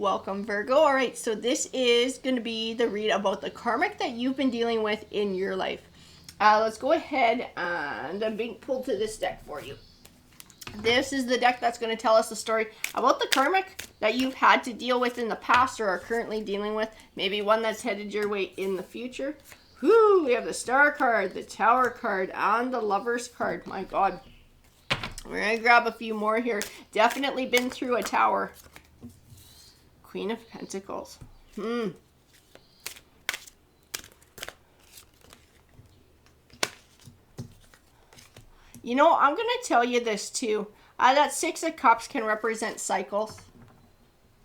welcome, Virgo. All right, so this is going to be the read about the karmic that you've been dealing with in your life. Let's go ahead, and I'm being pulled to this deck for you. This is the deck that's going to tell us the story about the karmic that you've had to deal with in the past or are currently dealing with. Maybe one that's headed your way in the future. Whoo, we have the Star card, the Tower card, and the Lovers card. My God. We're going to grab a few more here. Definitely been through a Tower. Queen of Pentacles. You know, I'm going to tell you this too. That Six of Cups can represent cycles.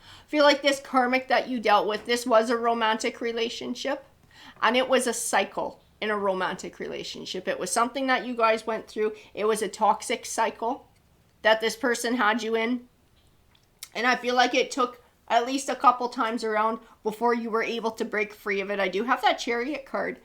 I feel like this karmic that you dealt with, this was a romantic relationship. And it was a cycle in a romantic relationship. It was something that you guys went through. It was a toxic cycle that this person had you in. And I feel like it took at least a couple times around before you were able to break free of it. I do have that Chariot card.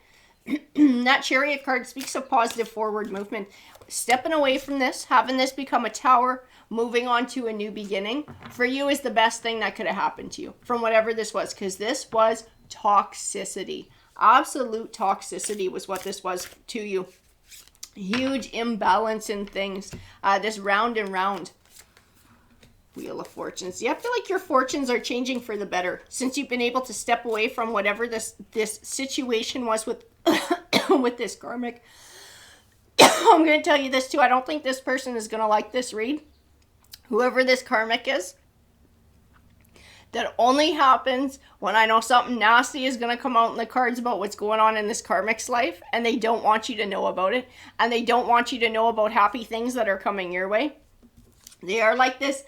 That Chariot card speaks of positive forward movement. Stepping away from this, having this become a Tower, moving on to a new beginning, for you is the best thing that could have happened to you from whatever this was, because this was toxicity. Absolute toxicity was what this was to you. Huge imbalance in things. This round and round. Wheel of Fortunes. Yeah, I feel like your fortunes are changing for the better since you've been able to step away from whatever this situation was with with this karmic. I'm going to tell you this too. I don't think this person is going to like this read. Whoever this karmic is. That only happens when I know something nasty is going to come out in the cards about what's going on in this karmic's life, and they don't want you to know about it, and they don't want you to know about happy things that are coming your way. They are like this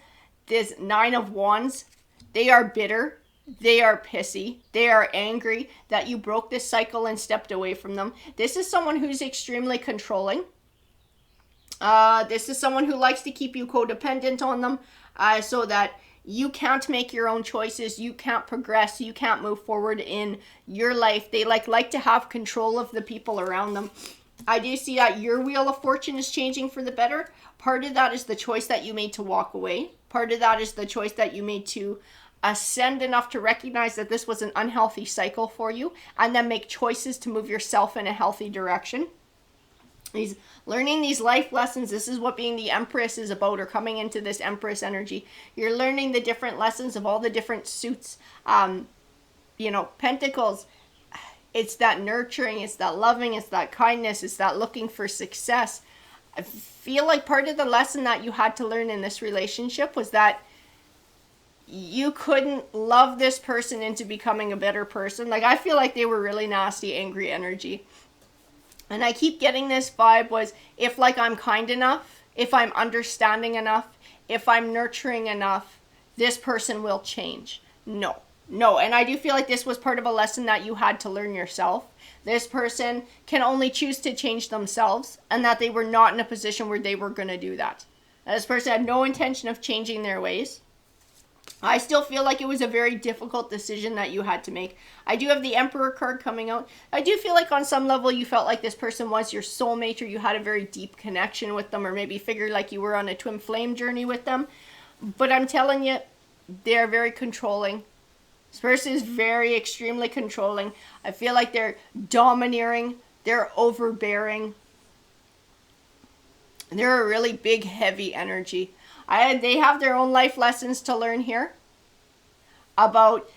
Nine of Wands. They are bitter. They are pissy. They are angry that you broke this cycle and stepped away from them. This is someone who's extremely controlling. This is someone who likes to keep you codependent on them, so that you can't make your own choices. You can't progress. You can't move forward in your life. They like to have control of the people around them. I do see that your Wheel of Fortune is changing for the better. Part of that is the choice that you made to walk away. Part of that is the choice that you made to ascend enough to recognize that this was an unhealthy cycle for you, and then make choices to move yourself in a healthy direction. He's learning these life lessons. This is what being the Empress is about, or coming into this Empress energy. You're learning the different lessons of all the different suits. Pentacles. It's that nurturing, it's that loving, it's that kindness, it's that looking for success. I feel like part of the lesson that you had to learn in this relationship was that you couldn't love this person into becoming a better person. Like, I feel like they were really nasty, angry energy. And I keep getting this vibe was, if like I'm kind enough, if I'm understanding enough, if I'm nurturing enough, this person will change. No, and I do feel like this was part of a lesson that you had to learn yourself. This person can only choose to change themselves, and that they were not in a position where they were going to do that. This person had no intention of changing their ways. I still feel like it was a very difficult decision that you had to make. I do have the Emperor card coming out. I do feel like on some level you felt like this person was your soulmate, or you had a very deep connection with them, or maybe figured like you were on a twin flame journey with them. But I'm telling you, they're very controlling. This person is very extremely controlling. I feel like they're domineering. They're overbearing. They're a really big, heavy energy. They have their own life lessons to learn here about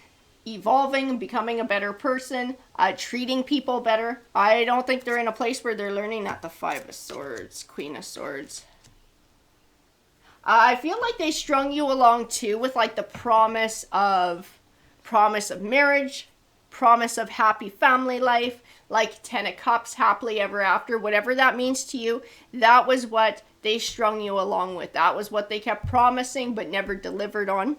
evolving and becoming a better person, treating people better. I don't think they're in a place where they're learning that. The Five of Swords, Queen of Swords. I feel like they strung you along too with like the promise of marriage, promise of happy family life, like 10 of Cups, happily ever after, whatever that means to you. That was what they strung you along with. That was what they kept promising but never delivered on.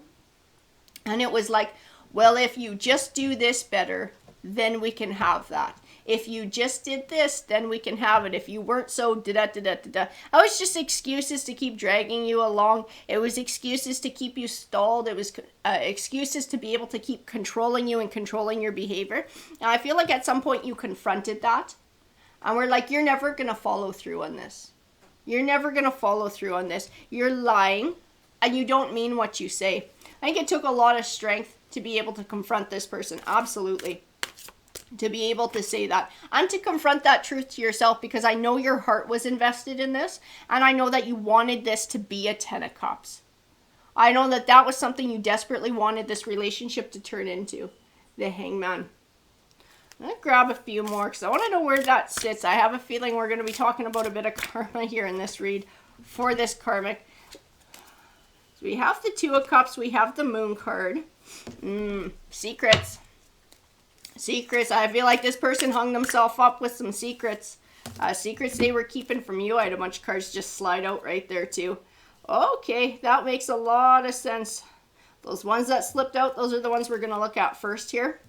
And it was like, well, if you just do this better, then we can have that. If you just did this, then we can have it. If you weren't so da-da-da-da-da-da. It was just excuses to keep dragging you along. It was excuses to keep you stalled. It was excuses to be able to keep controlling you and controlling your behavior. And I feel like at some point you confronted that. And we're like, you're never going to follow through on this. You're never going to follow through on this. You're lying, and you don't mean what you say. I think it took a lot of strength to be able to confront this person. Absolutely. To be able to say that and to confront that truth to yourself, because I know your heart was invested in this, and I know that you wanted this to be a 10 of Cups. I know that that was something you desperately wanted this relationship to turn into. The Hangman. I'm going to grab a few more because I want to know where that sits. I have a feeling we're going to be talking about a bit of karma here in this read for this karmic. So we have the 2 of Cups. We have the Moon card. Secrets. Secrets. I feel like this person hung themselves up with some secrets. Secrets they were keeping from you. I had a bunch of cards just slide out right there too. Okay, that makes a lot of sense. Those ones that slipped out, those are the ones we're going to look at first here.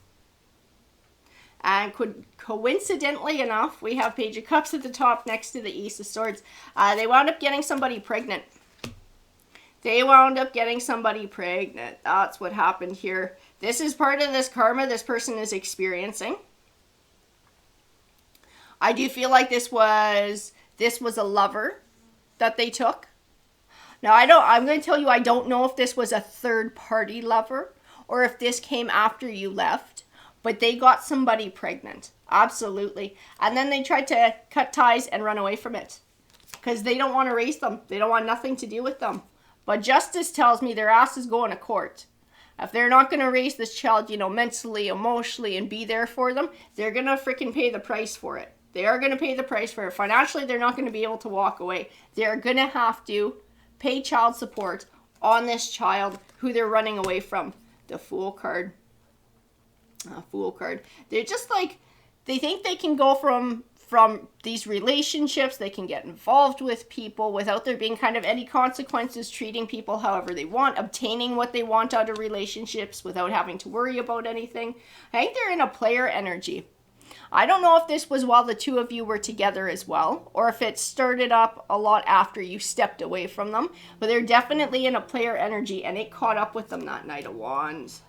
And coincidentally enough, we have Page of Cups at the top next to the Ace of Swords. They wound up getting somebody pregnant. They wound up getting somebody pregnant. That's what happened here. This is part of this karma this person is experiencing. I do feel like this was a lover that they took. Now, I'm going to tell you, I don't know if this was a third-party lover or if this came after you left, but they got somebody pregnant. Absolutely. And then they tried to cut ties and run away from it because they don't want to raise them. They don't want nothing to do with them. But justice tells me their ass is going to court. If they're not going to raise this child, you know, mentally, emotionally, and be there for them, they're going to freaking pay the price for it. They are going to pay the price for it. Financially, they're not going to be able to walk away. They're going to have to pay child support on this child who they're running away from. The Fool card. Fool card. They're just like, they think they can go from these relationships, they can get involved with people without there being kind of any consequences, treating people however they want, obtaining what they want out of relationships without having to worry about anything. I think they're in a player energy. I don't know if this was while the 2 of you were together as well, or if it started up a lot after you stepped away from them, but they're definitely in a player energy, and it caught up with them, that Knight of Wands.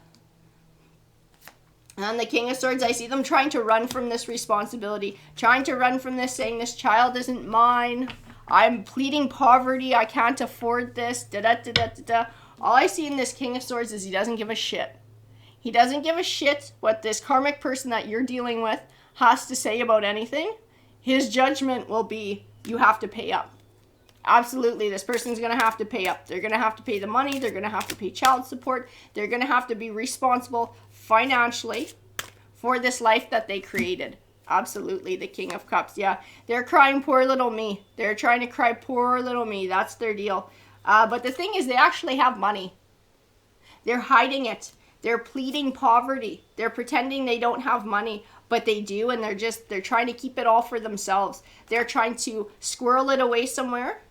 And the King of Swords, I see them trying to run from this responsibility, trying to run from this, saying this child isn't mine, I'm pleading poverty, I can't afford this, da-da-da-da-da-da. All I see in this King of Swords is he doesn't give a shit. He doesn't give a shit what this karmic person that you're dealing with has to say about anything. His judgment will be, you have to pay up. Absolutely, this person's going to have to pay up. They're going to have to pay the money. They're going to have to pay child support. They're going to have to be responsible financially for this life that they created. Absolutely, the King of Cups. Yeah, they're crying, poor little me. They're trying to cry, poor little me. That's their deal. But the thing is, they actually have money. They're hiding it. They're pleading poverty. They're pretending they don't have money, but they do, and they're trying to keep it all for themselves. They're trying to squirrel it away somewhere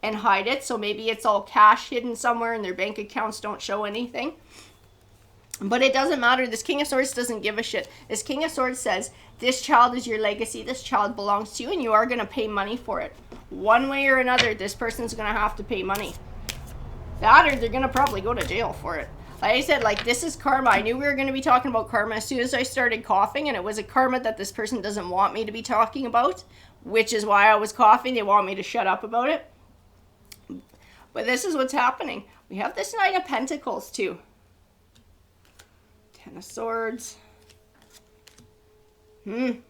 and hide it, so maybe it's all cash hidden somewhere and their bank accounts don't show anything. But it doesn't matter. This King of Swords doesn't give a shit. This King of Swords says, this child is your legacy. This child belongs to you, and you are going to pay money for it. One way or another, this person's going to have to pay money. That, or they're going to probably go to jail for it. Like I said, like, this is karma. I knew we were going to be talking about karma as soon as I started coughing, and it was a karma that this person doesn't want me to be talking about, which is why I was coughing. They want me to shut up about it. But this is what's happening. We have this Knight of Pentacles, too. 10 of Swords. I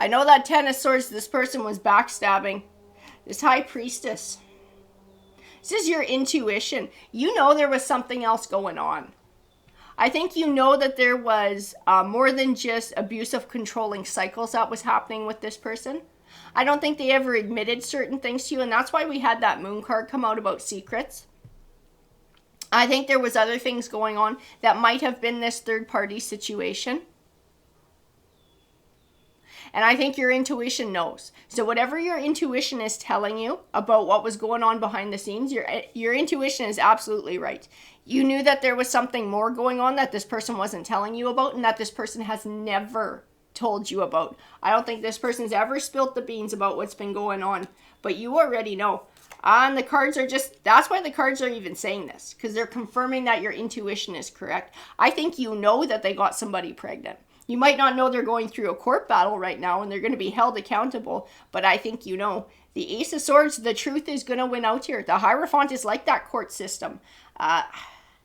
know that 10 of Swords, this person was backstabbing. This High Priestess. This is your intuition. You know there was something else going on. I think you know that there was more than just abusive, controlling cycles that was happening with this person. I don't think they ever admitted certain things to you, and that's why we had that Moon card come out about secrets. I think there was other things going on that might have been this third-party situation. And I think your intuition knows. So whatever your intuition is telling you about what was going on behind the scenes, your intuition is absolutely right. You knew that there was something more going on that this person wasn't telling you about, and that this person has never told you about. I don't think this person's ever spilt the beans about what's been going on, but you already know. And the cards are just, that's why the cards are even saying this, because they're confirming that your intuition is correct. I think you know that they got somebody pregnant. You might not know they're going through a court battle right now and they're going to be held accountable, but I think you know. The Ace of Swords, the truth is going to win out here. The Hierophant is like that court system.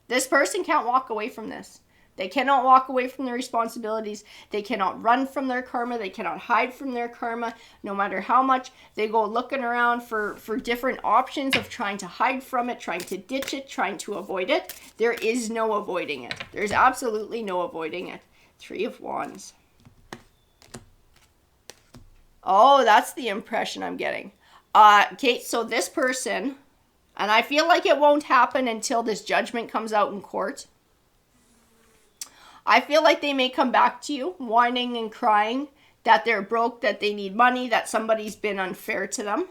This person can't walk away from this. They cannot walk away from their responsibilities. They cannot run from their karma. They cannot hide from their karma, no matter how much they go looking around for different options of trying to hide from it, trying to ditch it, trying to avoid it. There is no avoiding it. There's absolutely no avoiding it. Three of Wands. Oh, that's the impression I'm getting. Okay, so this person, and I feel like it won't happen until this judgment comes out in court. I feel like they may come back to you whining and crying that they're broke, that they need money, that somebody's been unfair to them.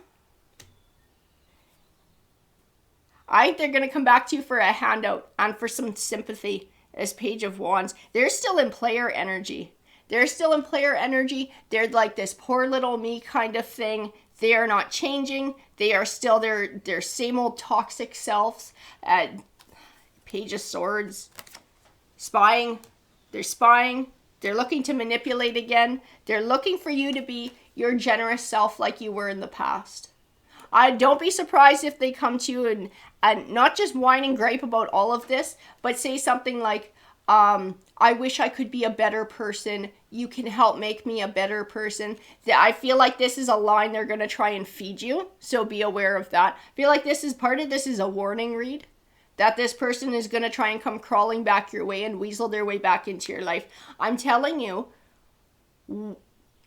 I think they're going to come back to you for a handout and for some sympathy as Page of Wands. They're still in player energy. They're still in player energy. They're like this poor little me kind of thing. They are not changing. They are still their same old toxic selves. Page of Swords. Spying. They're spying. They're looking to manipulate again. They're looking for you to be your generous self like you were in the past. Don't be surprised if they come to you and not just whine and gripe about all of this, but say something like, I wish I could be a better person. You can help make me a better person. I feel like this is a line they're going to try and feed you, so be aware of that. I feel like this is a warning read, that this person is going to try and come crawling back your way and weasel their way back into your life. I'm telling you,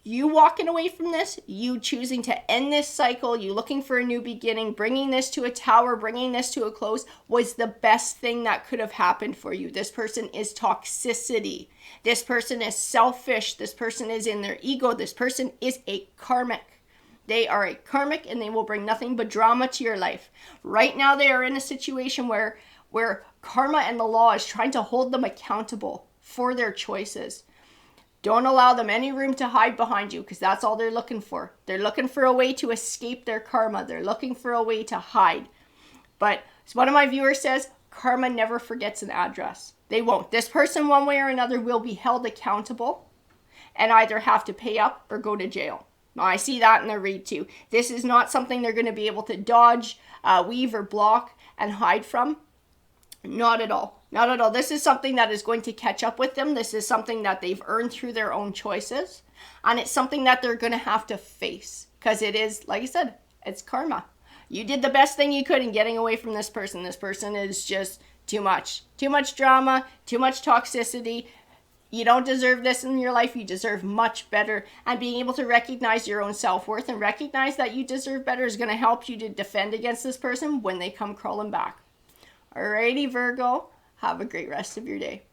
you walking away from this, you choosing to end this cycle, you looking for a new beginning, bringing this to a tower, bringing this to a close, was the best thing that could have happened for you. This person is toxicity. This person is selfish. This person is in their ego. This person is a karmic. They are a karmic and they will bring nothing but drama to your life. Right now they are in a situation where karma and the law is trying to hold them accountable for their choices. Don't allow them any room to hide behind you, because that's all they're looking for. They're looking for a way to escape their karma. They're looking for a way to hide. But as one of my viewers says, karma never forgets an address. They won't. This person, one way or another, will be held accountable and either have to pay up or go to jail. Now, I see that in the read too. This is not something they're going to be able to dodge, weave, or block and hide from. Not at all. Not at all. This is something that is going to catch up with them. This is something that they've earned through their own choices. And it's something that they're going to have to face. Because it is, like I said, it's karma. You did the best thing you could in getting away from this person. This person is just too much. Too much drama, too much toxicity. You don't deserve this in your life. You deserve much better. And being able to recognize your own self-worth and recognize that you deserve better is going to help you to defend against this person when they come crawling back. Alrighty, Virgo. Have a great rest of your day.